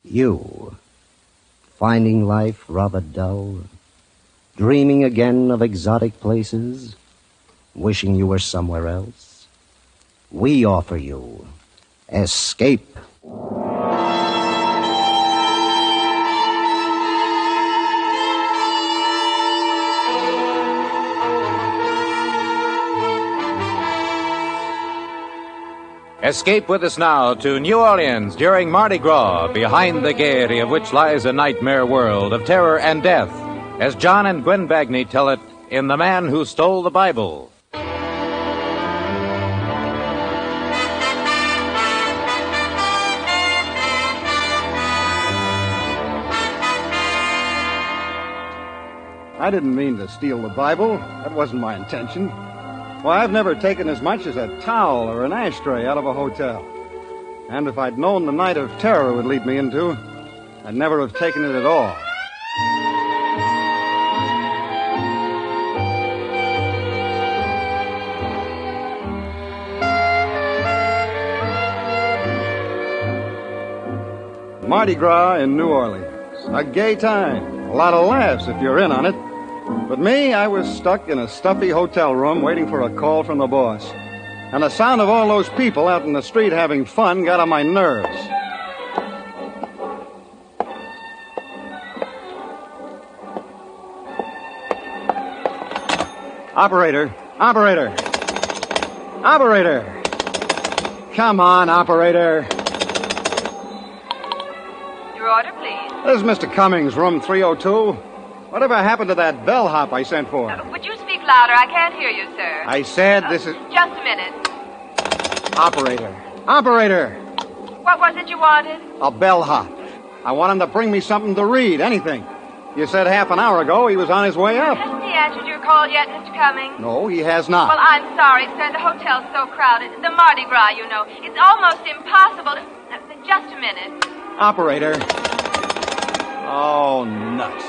You, finding life rather dull, dreaming again of exotic places, wishing you were somewhere else? We offer you Escape. Escape with us now to New Orleans during Mardi Gras, behind the gaiety of which lies a nightmare world of terror and death, as John and Gwen Bagney tell it in The Man Who Stole the Bible. I didn't mean to steal the Bible. That wasn't my intention. Why, I've never taken as much as a towel or an ashtray out of a hotel. And if I'd known the night of terror would lead me into, I'd never have taken it at all. Mardi Gras in New Orleans. A gay time. A lot of laughs if you're in on it. But me, I was stuck in a stuffy hotel room waiting for a call from the boss. And the sound of all those people out in the street having fun got on my nerves. Operator! Operator! Operator! Come on, operator! Your order, please. This is Mr. Cummings, room 302. Whatever happened to that bellhop I sent for? Would you speak louder? I can't hear you, sir. I said this is... Just a minute. Operator. Operator! What was it you wanted? A bellhop. I want him to bring me something to read, anything. You said half an hour ago he was on his way up. Hasn't he answered your call yet, Mr. Cummings? No, he has not. Well, I'm sorry, sir. The hotel's so crowded. The Mardi Gras, you know. It's almost impossible to... just a minute. Operator. Oh, nuts.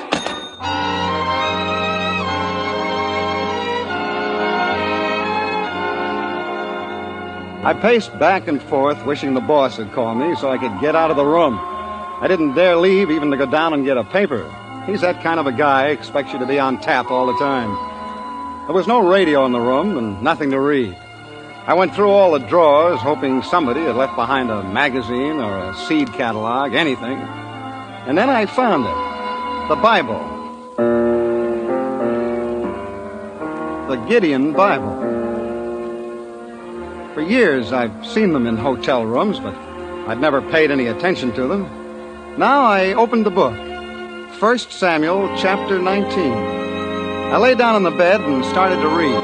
I paced back and forth, wishing the boss had called me so I could get out of the room. I didn't dare leave even to go down and get a paper. He's that kind of a guy, expects you to be on tap all the time. There was no radio in the room and nothing to read. I went through all the drawers, hoping somebody had left behind a magazine or a seed catalog, anything. And then I found it. The Bible. The Gideon Bible. For years, I've seen them in hotel rooms, but I'd never paid any attention to them. Now I opened the book. 1 Samuel, chapter 19. I lay down on the bed and started to read.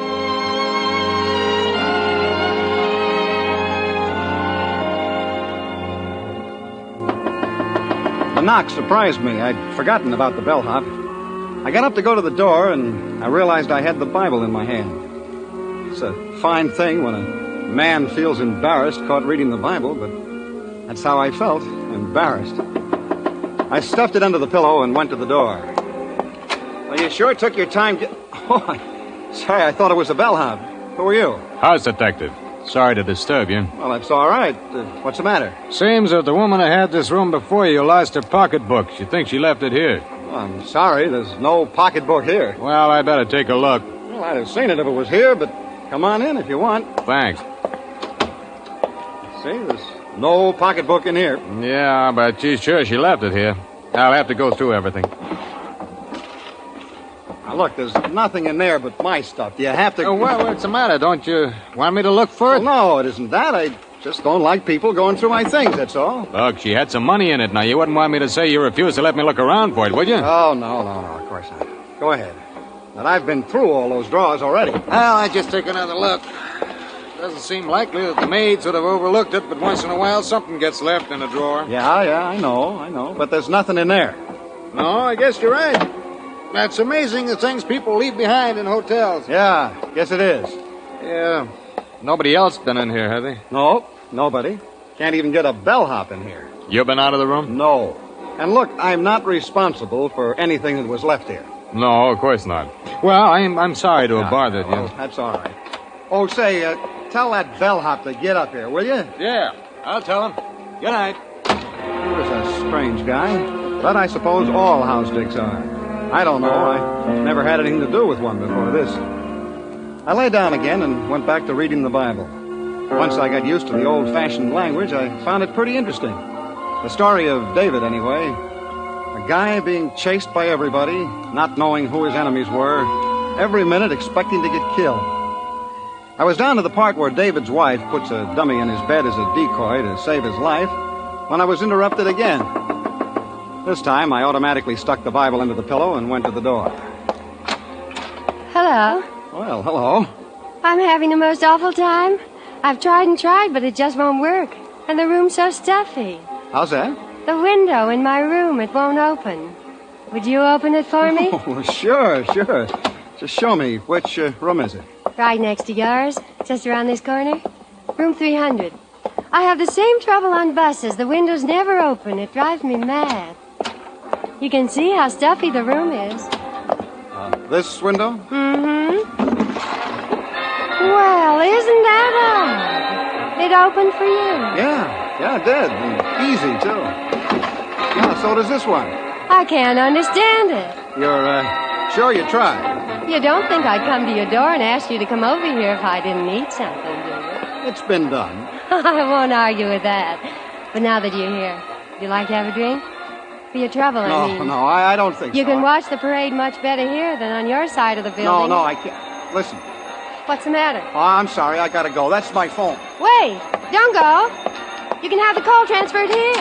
The knock surprised me. I'd forgotten about the bellhop. I got up to go to the door, and I realized I had the Bible in my hand. It's a fine thing when a man feels embarrassed caught reading the Bible, but that's how I felt, embarrassed. I stuffed it under the pillow and went to the door. Well, you sure took your time Oh, sorry, I thought it was a bellhop. Who are you? House detective. Sorry to disturb you. Well, that's all right. What's the matter? Seems that the woman who had this room before you lost her pocketbook. She thinks she left it here. Well, I'm sorry, there's no pocketbook here. Well, I better take a look. Well, I'd have seen it if it was here, but come on in if you want. Thanks. See, there's no pocketbook in here. Yeah, but she's sure she left it here. I'll have to go through everything. Now, look, there's nothing in there but my stuff. You have to... Oh, well, what's the matter? Don't you want me to look for it? Well, no, it isn't that. I just don't like people going through my things, that's all. Look, she had some money in it. Now, you wouldn't want me to say you refused to let me look around for it, would you? Oh, no, of course not. Go ahead. But I've been through all those drawers already. Well, I just take another look. Doesn't seem likely that the maids would have overlooked it, but once in a while something gets left in a drawer. Yeah, I know. But there's nothing in there. No, I guess you're right. That's amazing, the things people leave behind in hotels. Yeah, guess it is. Yeah. Nobody else been in here, have they? No, nobody. Can't even get a bellhop in here. You been out of the room? No. And look, I'm not responsible for anything that was left here. No, of course not. Well, I'm sorry to have bothered you. Oh, that's all right. Oh, say, tell that bellhop to get up here, will you? Yeah, I'll tell him. Good night. There's a strange guy, but I suppose all house dicks are. I don't know. I never had anything to do with one before this. I lay down again and went back to reading the Bible. Once I got used to the old-fashioned language, I found it pretty interesting. The story of David, anyway. A guy being chased by everybody, not knowing who his enemies were, every minute expecting to get killed. I was down to the part where David's wife puts a dummy in his bed as a decoy to save his life when I was interrupted again. This time, I automatically stuck the Bible into the pillow and went to the door. Hello. Well, hello. I'm having the most awful time. I've tried and tried, but it just won't work. And the room's so stuffy. How's that? The window in my room, it won't open. Would you open it for me? Oh, sure. Just show me. Which room is it? Right next to yours, just around this corner. Room 300. I have the same trouble on buses. The windows never open. It drives me mad. You can see how stuffy the room is. This window? Mm-hmm. Well, isn't that odd? It opened for you. Yeah, it did. And easy, too. Yeah, so does this one. I can't understand it. You're, sure you tried? You don't think I'd come to your door and ask you to come over here if I didn't need something, do you? It's been done. I won't argue with that. But now that you're here, would you like to have a drink? For your trouble, I mean. No, I don't think so. You can watch the parade much better here than on your side of the building. No, I can't. Listen. What's the matter? Oh, I'm sorry. I gotta go. That's my phone. Wait, don't go. You can have the call transferred here.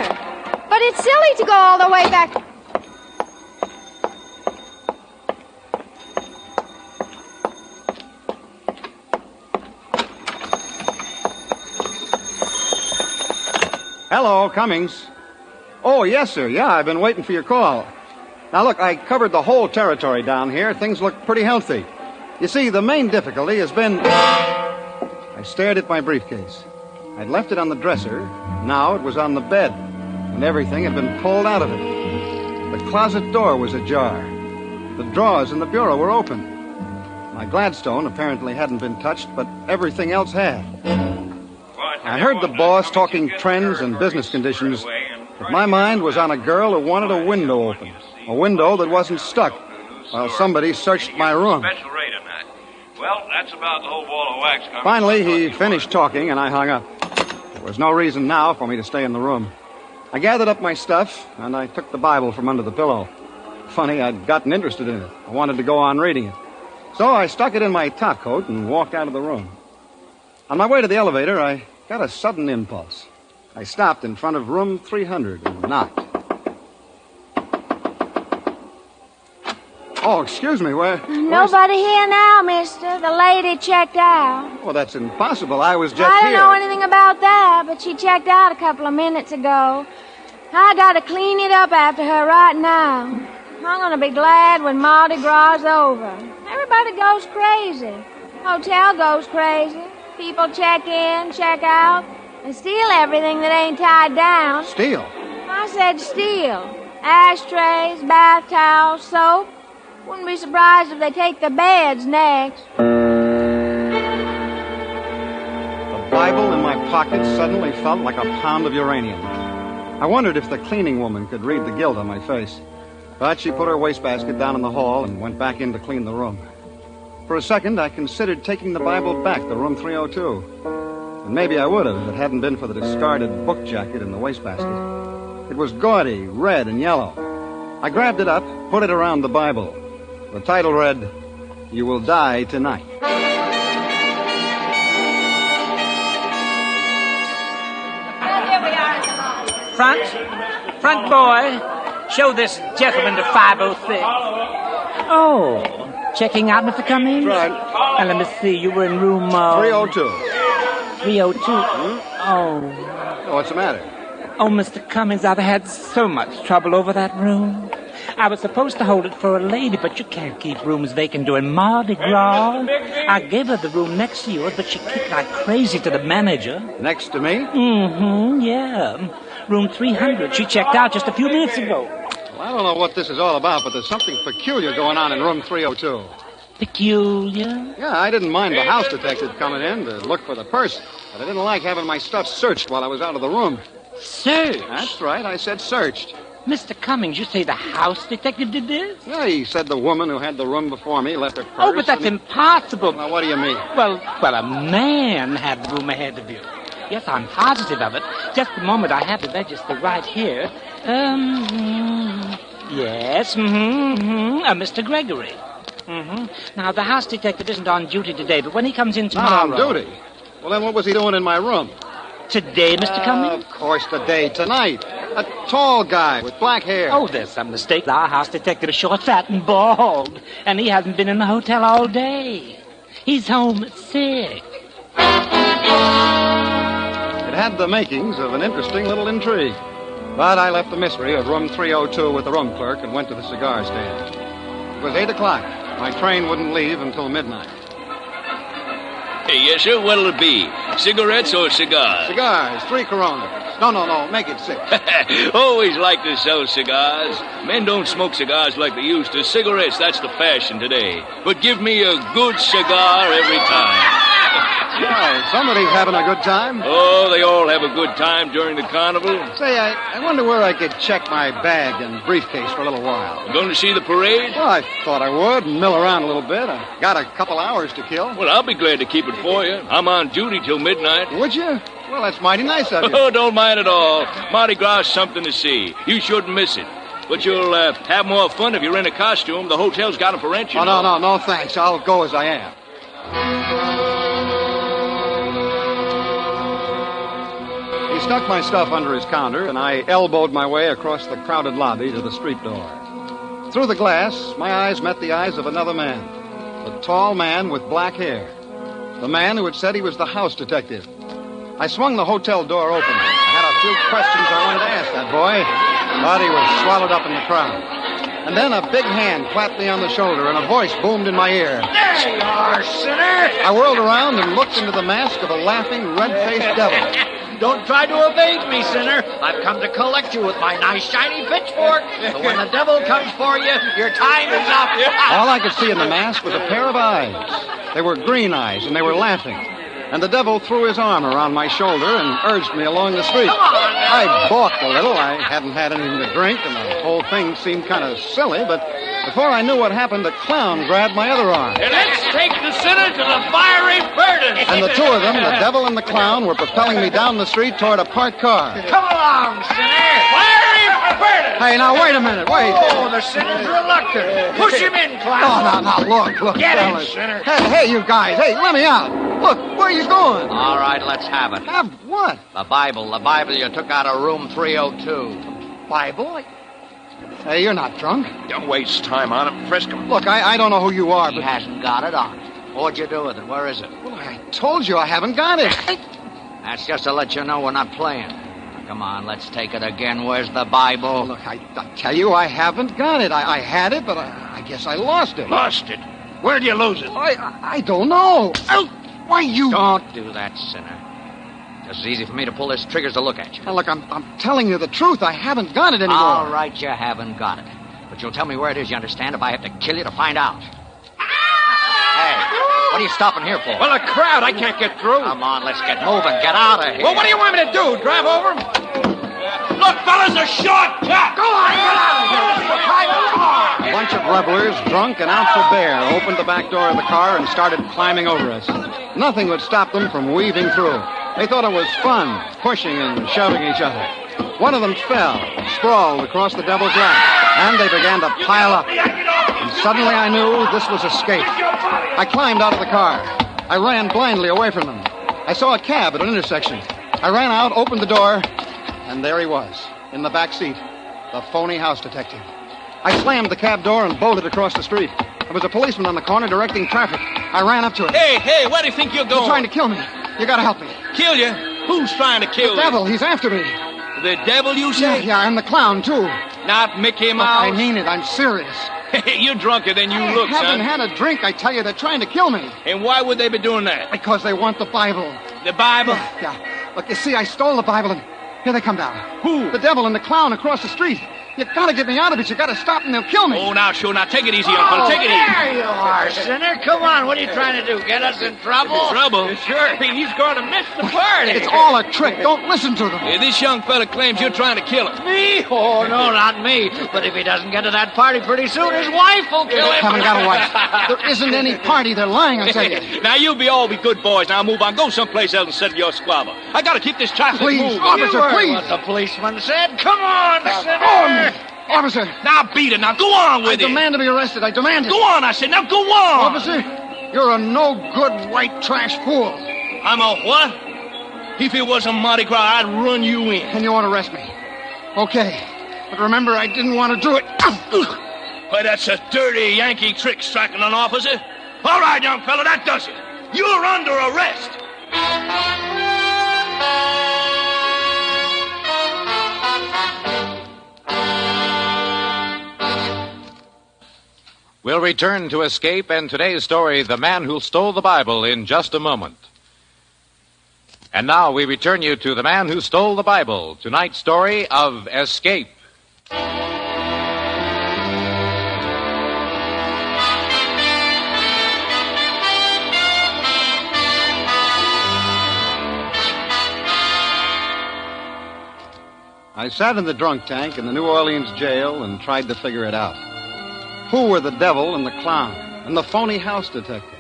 But it's silly to go all the way back. Hello, Cummings. Oh, yes, sir. Yeah, I've been waiting for your call. Now, look, I covered the whole territory down here. Things look pretty healthy. You see, the main difficulty has been... I stared at my briefcase. I'd left it on the dresser. Now it was on the bed, and everything had been pulled out of it. The closet door was ajar. The drawers in the bureau were open. My Gladstone apparently hadn't been touched, but everything else had. I heard the boss talking trends and business conditions, but my mind was on a girl who wanted a window open. A window that wasn't stuck while somebody searched my room. Well, that's about the whole ball of wax. Finally, he finished talking, and I hung up. There was no reason now for me to stay in the room. I gathered up my stuff, and I took the Bible from under the pillow. Funny, I'd gotten interested in it. I wanted to go on reading it. So I stuck it in my top coat and walked out of the room. On my way to the elevator, I got a sudden impulse. I stopped in front of room 300 and knocked. Oh, excuse me, Nobody here now, mister. The lady checked out. Well, that's impossible. I was just I don't here. know anything about that, but she checked out a couple of minutes ago. I gotta clean it up after her right now. I'm gonna be glad when Mardi Gras is over. Everybody goes crazy. Hotel goes crazy. People check in, check out, and steal everything that ain't tied down. Steal? I said steal. Ashtrays, bath towels, soap. Wouldn't be surprised if they take the beds next. The Bible in my pocket suddenly felt like a pound of uranium. I wondered if the cleaning woman could read the guilt on my face. But she put her wastebasket down in the hall and went back in to clean the room. For a second, I considered taking the Bible back to room 302. And maybe I would have if it hadn't been for the discarded book jacket in the wastebasket. It was gaudy, red and yellow. I grabbed it up, put it around the Bible. The title read, "You Will Die Tonight." Front boy, show this gentleman to 506. Oh, checking out, Mr. Cummings? Right. And let me see, you were in room... 302. 302? Oh. What's the matter? Oh, Mr. Cummings, I've had so much trouble over that room. I was supposed to hold it for a lady, but you can't keep rooms vacant during Mardi Gras. I gave her the room next to yours, but she kicked like crazy to the manager. Next to me? Mm-hmm, yeah. Room 300. She checked out just a few minutes ago. Well, I don't know what this is all about, but there's something peculiar going on in room 302. Peculiar? Yeah, I didn't mind the house detective coming in to look for the purse, but I didn't like having my stuff searched while I was out of the room. Search? That's right, I said searched. Mr. Cummings, you say the house detective did this? Yeah, he said the woman who had the room before me left her purse. Oh, but that's impossible. Well, what do you mean? Well, a man had the room ahead of you. Yes, I'm positive of it. Just the moment I have the register right here. Yes, Mr. Gregory. Now, the house detective isn't on duty today, but when he comes in tomorrow... Not on duty? Well, then what was he doing in my room? Today, Mr. Cummings? Of course, today, tonight. A tall guy with black hair. Oh, there's some mistake. Our house detective is short, fat, and bald. And he hasn't been in the hotel all day. He's home sick. It had the makings of an interesting little intrigue. But I left the mystery of room 302 with the room clerk and went to the cigar stand. It was 8 o'clock. My train wouldn't leave until midnight. Hey, yes, sir. What'll it be? Cigarettes or cigars? Cigars, 3 Coronas. No, make it 6. Always like to sell cigars. Men don't smoke cigars like they used to. Cigarettes, that's the fashion today. But give me a good cigar every time. Well, somebody's having a good time. Oh, they all have a good time during the carnival. Say, I wonder where I could check my bag and briefcase for a little while. You going to see the parade? Well, I thought I would and mill around a little bit. I got a couple hours to kill. Well, I'll be glad to keep it for you. I'm on duty till midnight. Would you? Well, that's mighty nice of you. Oh, don't mind at all. Mardi Gras is something to see. You shouldn't miss it. But you'll have more fun if you're in a costume. The hotel's got them for rent, you know. No, thanks. I'll go as I am. He stuck my stuff under his counter, and I elbowed my way across the crowded lobby to the street door. Through the glass, my eyes met the eyes of another man. The tall man with black hair. The man who had said he was the house detective. I swung the hotel door open. I had a few questions I wanted to ask that boy, but he was swallowed up in the crowd. And then a big hand clapped me on the shoulder, and a voice boomed in my ear. There you are, sinner! I whirled around and looked into the mask of a laughing, red-faced devil. Don't try to evade me, sinner. I've come to collect you with my nice, shiny pitchfork. But when the devil comes for you, your time is up. All I could see in the mask was a pair of eyes. They were green eyes, and they were laughing. And the devil threw his arm around my shoulder and urged me along the street. Come on, now. I balked a little. I hadn't had anything to drink, and the whole thing seemed kind of silly, but before I knew what happened, a clown grabbed my other arm. Let's take the sinner to the fiery furnace. And the two of them, the devil and the clown, were propelling me down the street toward a parked car. Come along, sinner. Fiery furnace. Hey, now, wait a minute, wait. Oh, the sinner's reluctant. Push him in, clown. No, look, Get him, fellas. sinner. Hey, you guys, hey, let me out. Look, where are you going? All right, let's have it. Have what? The Bible you took out of room 302. Bible? Hey, you're not drunk. Don't waste time on him. Frisk him. Look, I don't know who you are, He but... hasn't got it on. What'd you do with it? Where is it? Well, I told you I haven't got it. That's just to let you know we're not playing. Come on, let's take it again. Where's the Bible? Look, I tell you, I haven't got it. I had it, but I guess I lost it. Lost it. Where'd you lose it? I don't know. Why, you... Don't do that, sinner. Just as easy for me to pull this trigger as to look at you. Now, look, I'm telling you the truth. I haven't got it anymore. All right, you haven't got it. But you'll tell me where it is, you understand, if I have to kill you to find out. Hey, what are you stopping here for? Well, a crowd. I can't get through. Come on, let's get moving. Get out of here. Well, what do you want me to do? Drive over him? Look, fellas, a shortcut. Go on, get out of here. This is a private car. A bunch of revelers, drunk and out for bear, opened the back door of the car and started climbing over us. Nothing would stop them from weaving through. They thought it was fun, pushing and shoving each other. One of them fell, sprawled across the devil's lap, and they began to pile up. And suddenly I knew this was escape. I climbed out of the car. I ran blindly away from them. I saw a cab at an intersection. I ran out, opened the door, and there he was, in the back seat, the phony house detective. I slammed the cab door and bolted across the street. There was a policeman on the corner directing traffic. I ran up to him. Hey, where do you think you're going? He's trying to kill me. You gotta help me. Kill you? Who's trying to kill The devil, he's after me. you? The devil, you say? Yeah, and the clown, too. Not Mickey Look, Mouse? I mean it. I'm serious. You're drunker than you look, I haven't son. had a drink. I tell you, they're trying to kill me. And why would they be doing that? Because they want the Bible. The Bible? Yeah. Look, you see, I stole the Bible, and here they come down. Who? The devil and the clown across the street. You gotta get me out of it. You gotta stop them. They'll kill me. Oh, now, sure. Now, take it easy, Uncle. Take it easy. There you are, sinner. Come on. What are you trying to do? Get us in trouble? Trouble? Sure. He's going to miss the party. It's all a trick. Don't listen to them. This young fella claims you're trying to kill him. Me? Oh, no, not me. But if he doesn't get to that party pretty soon, his wife will kill him. Haven't got a wife. There isn't any party. They're lying, I tell you. Now, you all be good boys. Now, move on. Go someplace else and settle your squabble. I gotta keep this traffic Please, moving. officer, You heard please. what the policeman said. Come on, sinner. Oh, officer, Now, beat it. Now, go on I with it. demand to be arrested. I demand it. Go on, I said. Now, go on. Officer, you're a no-good white trash fool. I'm a what? If it wasn't Mardi Gras, I'd run you in. And you want to arrest me? Okay. But remember, I didn't want to do it. Why, that's a dirty Yankee trick, striking an officer. All right, young fella, that does it. You're under arrest. We'll return to Escape and today's story, The Man Who Stole the Bible, in just a moment. And now we return you to The Man Who Stole the Bible, tonight's story of Escape. I sat in the drunk tank in the New Orleans jail and tried to figure it out. Who were the devil and the clown and the phony house detective?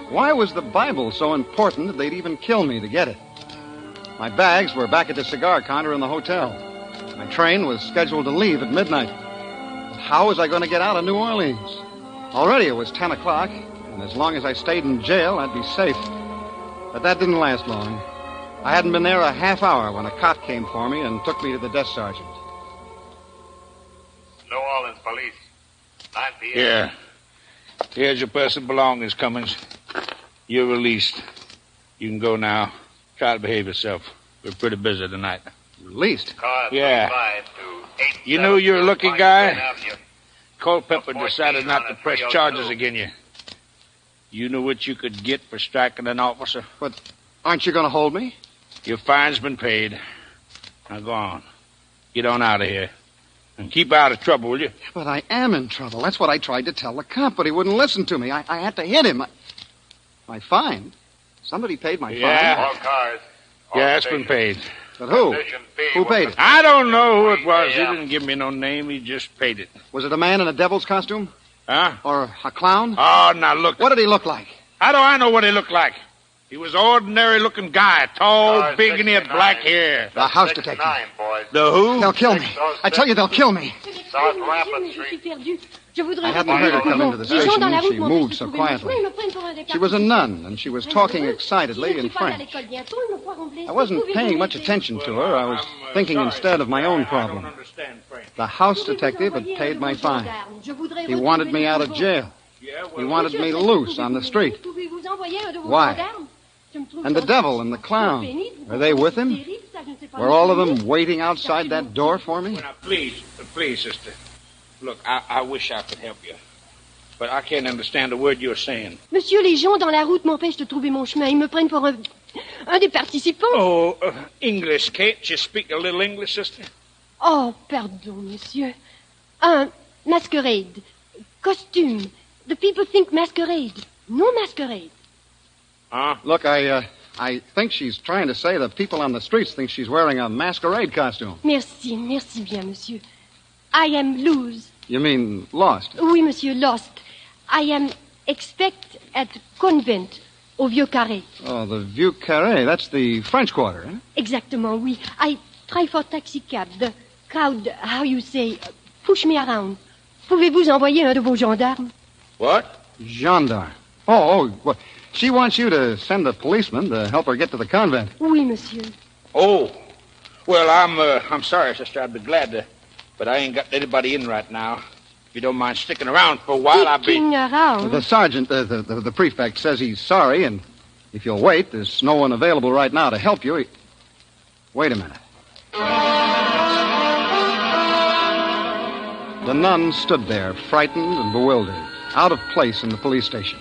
Why was the Bible so important that they'd even kill me to get it? My bags were back at the cigar counter in the hotel. My train was scheduled to leave at midnight. But how was I going to get out of New Orleans? Already it was 10 o'clock, and as long as I stayed in jail, I'd be safe. But that didn't last long. I hadn't been there a half hour when a cop came for me and took me to the desk sergeant. New Orleans police. 9 p.m. Here. Here's your personal belongings, Cummings. You're released. You can go now. Try to behave yourself. We're pretty busy tonight. Released? Car Yeah. 35 to 8. You knew you were a lucky guy. Culpepper decided not to press charges against you. You knew what you could get for striking an officer. But aren't you going to hold me? Your fine's been paid. Now go on. Get on out of here. And keep out of trouble, will you? But I am in trouble. That's what I tried to tell the cop, but he wouldn't listen to me. I had to hit him. My fine? Somebody paid my Yeah. fine? All cars. all Yeah, it's been stations. paid. But who? Position B Who paid it? I don't know who it was. He didn't give me no name. He just paid it. Was it a man in a devil's costume? Huh? Or a clown? Oh, now look. What did he look like? How do I know what he looked like? He was an ordinary-looking guy, tall, Car big, and he had 69. black hair. The house 6-9, detective. boys. The who? They'll kill me. I tell you, they'll kill me. South Rampart Street. I hadn't heard her come into the station. She moved so quietly. She was a nun, and she was talking excitedly in French. I wasn't paying much attention to her. I was thinking instead of my own problem. The house detective had paid my fine. He wanted me out of jail. He wanted me loose on the street. Why? And the devil and the clown, are they with him? Were all of them waiting outside that door for me? Now, please, sister. Look, I wish I could help you. But I can't understand a word you're saying. Monsieur, les gens dans la route m'empêchent de trouver mon chemin. Ils me prennent pour un des participants. Oh, English. Can't you speak a little English, sister? Oh, pardon, monsieur. Masquerade. Costume. The people think masquerade. No masquerade. Huh? Look, I think she's trying to say the people on the streets think she's wearing a masquerade costume. Merci bien, monsieur. I am loose. You mean lost? Oui, monsieur, lost. I am expect at convent au Vieux Carré. Oh, the Vieux Carré. That's the French Quarter, eh? Exactement, oui. I try for taxi cab. The crowd, how you say, push me around. Pouvez-vous envoyer un de vos gendarmes? What? Gendarme. Oh, well, she wants you to send a policeman to help her get to the convent. Oui, monsieur. Oh. Well, I'm sorry, sister. I'd be glad to. But I ain't got anybody in right now. If you don't mind sticking around for a while, I'll be... Sticking around? The sergeant, the prefect, says he's sorry, and if you'll wait, there's no one available right now to help you. Wait a minute. The nun stood there, frightened and bewildered, out of place in the police station.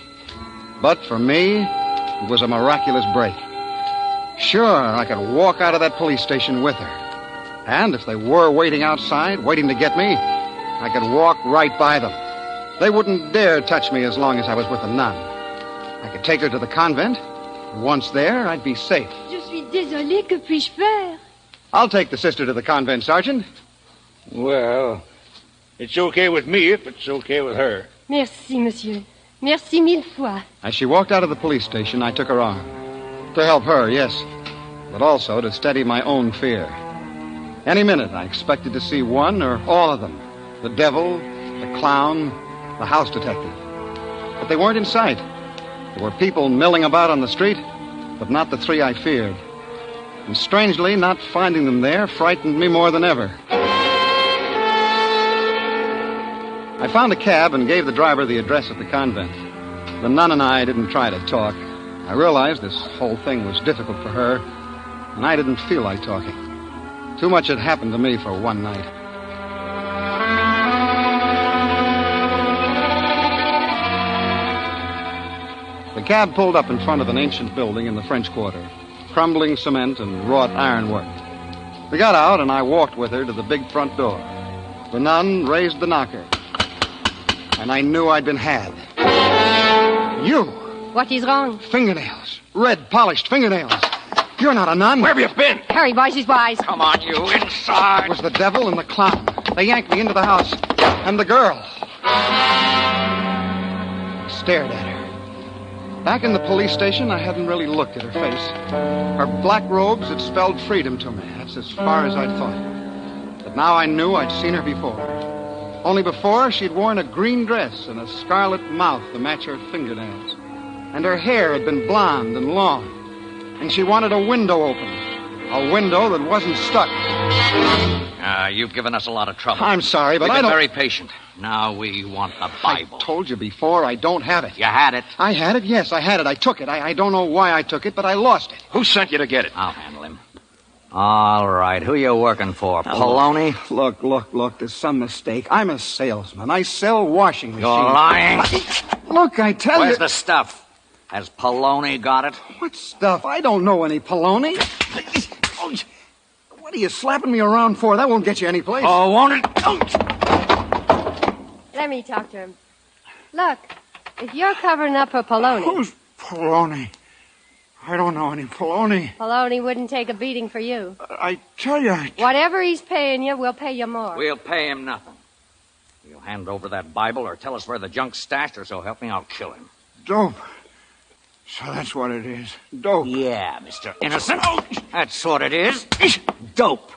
But for me, it was a miraculous break. Sure, I could walk out of that police station with her. And if they were waiting outside, waiting to get me, I could walk right by them. They wouldn't dare touch me as long as I was with the nun. I could take her to the convent. Once there, I'd be safe. Je suis désolée, que puis-je faire? I'll take the sister to the convent, Sergeant. Well, it's okay with me if it's okay with her. Merci, monsieur. Merci mille fois. As she walked out of the police station, I took her arm. To help her, yes, but also to steady my own fear. Any minute, I expected to see one or all of them. The devil, the clown, the house detective. But they weren't in sight. There were people milling about on the street, but not the three I feared. And strangely, not finding them there frightened me more than ever. I found a cab and gave the driver the address of the convent. The nun and I didn't try to talk. I realized this whole thing was difficult for her, and I didn't feel like talking. Too much had happened to me for one night. The cab pulled up in front of an ancient building in the French Quarter, crumbling cement and wrought ironwork. We got out, and I walked with her to the big front door. The nun raised the knocker, and I knew I'd been had. You! What is wrong? Fingernails. Red, polished fingernails. You're not a nun. Where have you been? Hurry, boys, he's wise. Come on, you, inside. It was the devil and the clown. They yanked me into the house. And the girl. I stared at her. Back in the police station, I hadn't really looked at her face. Her black robes had spelled freedom to me. That's as far as I'd thought. But now I knew I'd seen her before. Only before, she'd worn a green dress and a scarlet mouth to match her fingernails. And her hair had been blonde and long. And she wanted a window open. A window that wasn't stuck. You've given us a lot of trouble. I'm sorry, but We've I been don't... very patient. Now we want the Bible. I told you before, I don't have it. You had it. I had it, yes, I had it. I took it. I don't know why I took it, but I lost it. Who sent you to get it? I'll handle him. All right. Who you working for? Poloni? Look. There's some mistake. I'm a salesman. I sell washing machines. You're lying. Look, I tell you... Where's the stuff? Has Poloni got it? What stuff? I don't know any Poloni. What are you slapping me around for? That won't get you any place. Oh, won't it? Let me talk to him. Look, if you're covering up for Poloni... Who's Poloni? I don't know any Poloni. Poloni wouldn't take a beating for you. I tell you... Whatever he's paying you, we'll pay you more. We'll pay him nothing. You'll hand over that Bible or tell us where the junk's stashed, or so help me, I'll kill him. Dope. So that's what it is. Dope. Yeah, Mr. Innocent. That's what it is. Dope.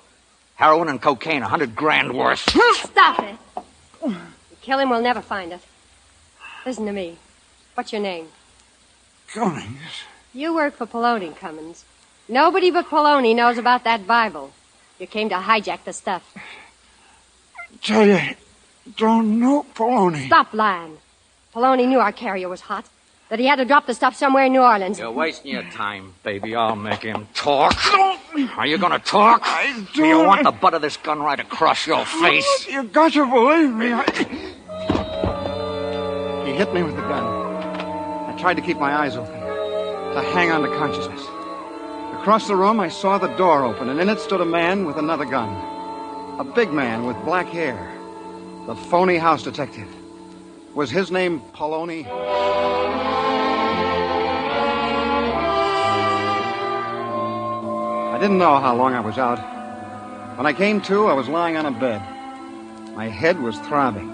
Heroin and cocaine, $100,000 worth. Stop it. You kill him, we'll never find it. Listen to me. What's your name? Cummings. You work for Poloni, Cummins. Nobody but Poloni knows about that Bible. You came to hijack the stuff. Tell you, don't know Poloni. Stop lying. Poloni knew our carrier was hot. That he had to drop the stuff somewhere in New Orleans. You're wasting your time, baby. I'll make him talk. Are you gonna talk? I Do don't. you want the butt of this gun right across your face? You got to believe me. He hit me with the gun. I tried to keep my eyes open, to hang on to consciousness. Across the room, I saw the door open, and in it stood a man with another gun. A big man with black hair. The phony house detective. Was his name Poloni? I didn't know how long I was out. When I came to, I was lying on a bed. My head was throbbing.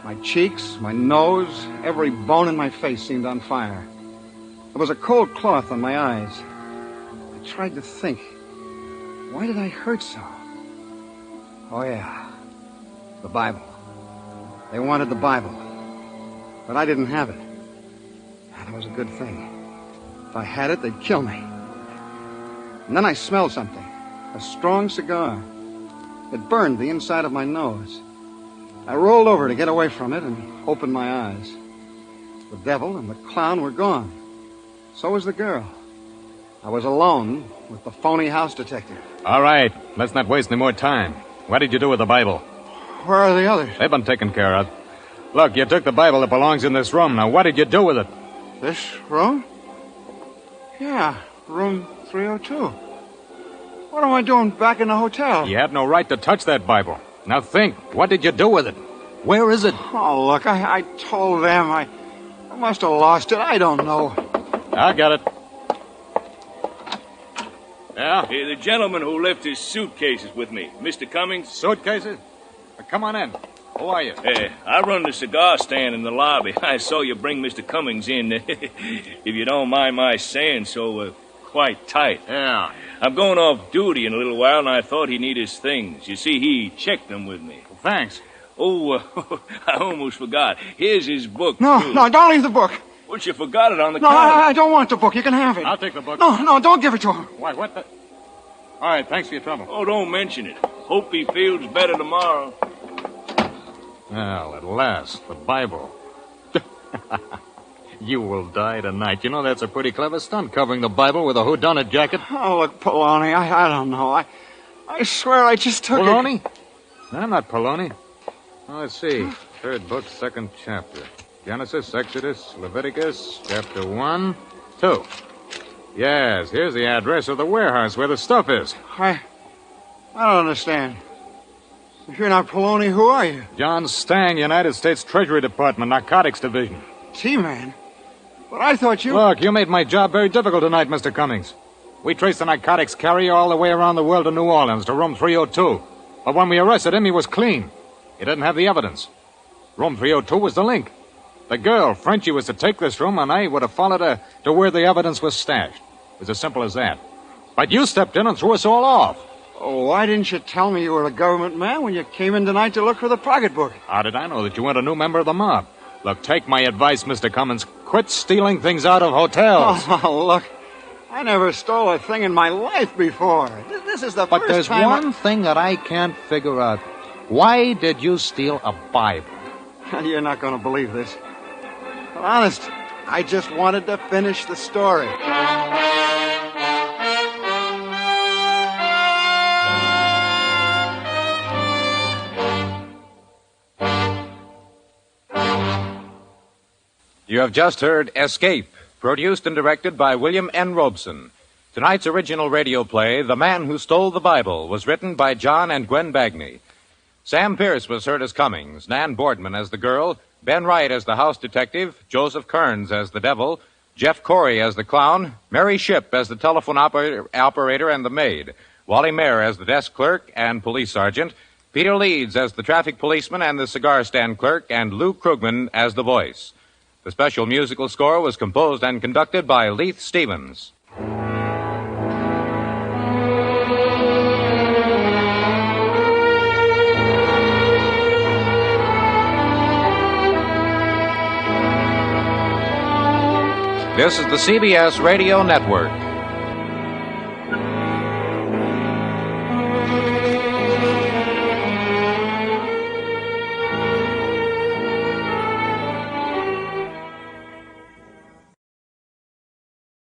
My cheeks, my nose, every bone in my face seemed on fire. There was a cold cloth on my eyes. I tried to think. Why did I hurt so? Oh, yeah. The Bible. They wanted the Bible. But I didn't have it. That was a good thing. If I had it, they'd kill me. And then I smelled something. A strong cigar. It burned the inside of my nose. I rolled over to get away from it and opened my eyes. The devil and the clown were gone. So was the girl. I was alone with the phony house detective. All right, let's not waste any more time. What did you do with the Bible? Where are the others? They've been taken care of. Look, you took the Bible that belongs in this room. Now, what did you do with it? This room? Yeah, room 302. What am I doing back in the hotel? You had no right to touch that Bible. Now think, what did you do with it? Where is it? Oh, look, I told them. I must have lost it. I don't know. I got it. Yeah? Hey, the gentleman who left his suitcases with me, Mr. Cummings. Suitcases? Come on in. Who are you? Hey, I run the cigar stand in the lobby. I saw you bring Mr. Cummings in, if you don't mind my saying so, quite tight. Yeah. I'm going off duty in a little while, and I thought he'd need his things. You see, he checked them with me. Well, thanks. Oh, I almost forgot. Here's his book, No, too. no, don't leave the book. Well, you forgot it on the No, counter. I don't want the book. You can have it. I'll take the book. No, don't give it to him. Why, what the... All right, thanks for your trouble. Oh, don't mention it. Hope he feels better tomorrow. Well, at last, the Bible. You will die tonight. You know, that's a pretty clever stunt, covering the Bible with a whodunit jacket. Oh, look, Poloni, I don't know. I swear I just took Poloni? I'm not Poloni. Oh, let's see. Third book, second chapter. Genesis, Exodus, Leviticus, chapter 1, 2. Yes, here's the address of the warehouse where the stuff is. I don't understand. If you're not Poloni, who are you? John Stang, United States Treasury Department, Narcotics Division. T-Man? But I thought you... Look, you made my job very difficult tonight, Mr. Cummings. We traced the narcotics carrier all the way around the world to New Orleans, to room 302. But when we arrested him, he was clean. He didn't have the evidence. Room 302 was the link. The girl, Frenchie, was to take this room, and I would have followed her to where the evidence was stashed. It was as simple as that. But you stepped in and threw us all off. Oh, why didn't you tell me you were a government man when you came in tonight to look for the pocketbook? How did I know that you weren't a new member of the mob? Look, take my advice, Mr. Cummins. Quit stealing things out of hotels. Oh, look. I never stole a thing in my life before. This is the But first there's time... one thing that I can't figure out. Why did you steal a Bible? You're not going to believe this. But honest, I just wanted to finish the story. You have just heard Escape, produced and directed by William N. Robeson. Tonight's original radio play, The Man Who Stole the Bible, was written by John and Gwen Bagney. Sam Pierce was heard as Cummings, Nan Boardman as the girl, Ben Wright as the house detective, Joseph Kearns as the devil, Jeff Corey as the clown, Mary Shipp as the telephone operator and the maid, Wally Mayer as the desk clerk and police sergeant, Peter Leeds as the traffic policeman and the cigar stand clerk, and Lou Krugman as the voice. The special musical score was composed and conducted by Leith Stevens. This is the CBS Radio Network.